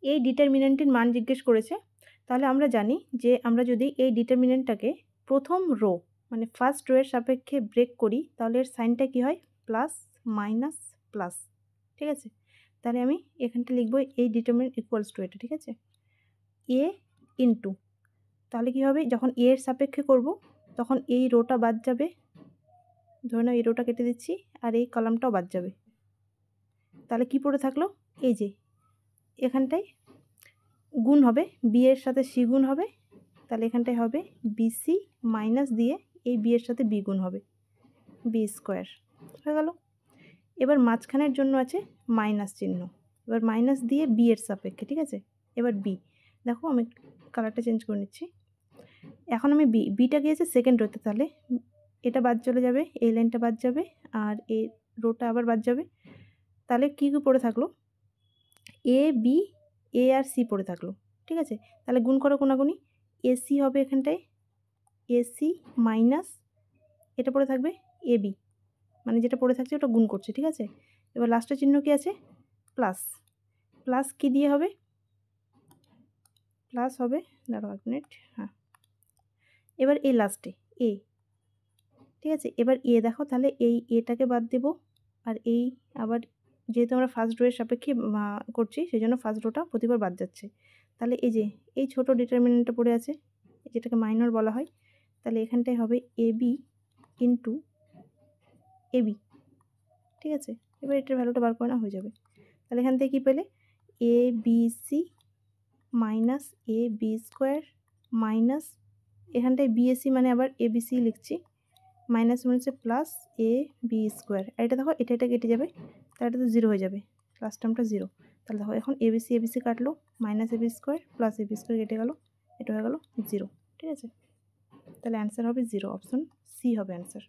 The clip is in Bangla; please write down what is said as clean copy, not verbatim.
এই ডিটারমিনেন্টের মান জিজ্ঞেস করেছে। তাহলে আমরা জানি যে আমরা যদি এই ডিটারমিনেন্টটাকে প্রথম রো মানে ফার্স্ট রো এর সাপেক্ষে ব্রেক করি তাহলে এর সাইনটা কী হয়? Plus minus plus. ঠিক আছে? তাহলে আমি এখানটা লিখব এই ডিটারমিনেন্ট ইকুয়ালস টু এটা। ঠিক আছে? এ ইনটু, তাহলে কী হবে? যখন এ এর সাপেক্ষে করব তখন এই রোটা বাদ যাবে, ধরে নাও এই রোটা কেটে দিচ্ছি, আর এই কলামটাও বাদ যাবে। তাহলে কি পড়ে থাকলো? এই যে এখানটায় গুণ হবে, বি এর সাথে সি গুণ হবে, তাহলে এখানটায় হবে বিসি মাইনাস দিয়ে এই বি এর সাথে বি গুণ হবে, বি স্কোয়ার হয়ে গেল। এবার মাঝখানের জন্য আছে মাইনাস চিহ্ন, এবার মাইনাস দিয়ে বি এর সাপেক্ষে। ঠিক আছে? এবার বি, দেখো আমি কালারটা চেঞ্জ করে নিচ্ছি। এখন আমি বিটা গিয়েছে সেকেন্ড রোতে, তাহলে এটা বাদ চলে যাবে, এই লাইনটা বাদ যাবে, আর এই রোটা আবার বাদ যাবে। তাহলে কী কী পড়ে থাকলো? A B, A R C পড়ে থাকলো। ঠিক আছে? তাহলে গুণ করো কোনাগুনি, এসি হবে এখানটায়, এসি মাইনাস এটা পড়ে থাকবে এ বি, মানে যেটা পড়ে থাকছে ওটা গুণ করছে। ঠিক আছে? এবার লাস্টের চিহ্ন কি আছে? প্লাস। প্লাস কী দিয়ে হবে? প্লাস হবে, দাঁড়াও এক মিনিট, হ্যাঁ, এবার এই লাস্টে এ। ঠিক আছে? এবার এ দেখো, তাহলে এই এটাকে বাদ দেব, আর এই আবার যেহেতু আমরা ফার্স্ট রো এর সাপেক্ষে করছি সেই জন্য ফার্স্ট রোটা প্রতিবার বাদ যাচ্ছে। তাহলে এই যে এই ছোট ডিটারমিনেন্টটা পড়ে আছে, যেটাকে মাইনর বলা হয়, তাহলে এখানটায় হবে A B into A B. ঠিক আছে? এবার এটার ভ্যালুটা বার করে না হয়ে যাবে। তাহলে এখান থেকে কী পেলে? A B C minus A B square minus এখানটায় বিএসি মানে আবার এ বি সি লিখছি, মাইনাস হচ্ছে প্লাস এ বি স্কোয়ার। আর এটা দেখো এটা কেটে যাবে, তাহলে এটা তো জিরো হয়ে যাবে, লাস্ট টার্মটা জিরো। তাহলে দেখো এখন এবিসি কাটলো, minus A B square plus A B square কেটে গেল, এটা হয়ে গেল জিরো। ঠিক আছে? তাহলে অ্যান্সার হবে জিরো, অপশন সি হবে অ্যান্সার।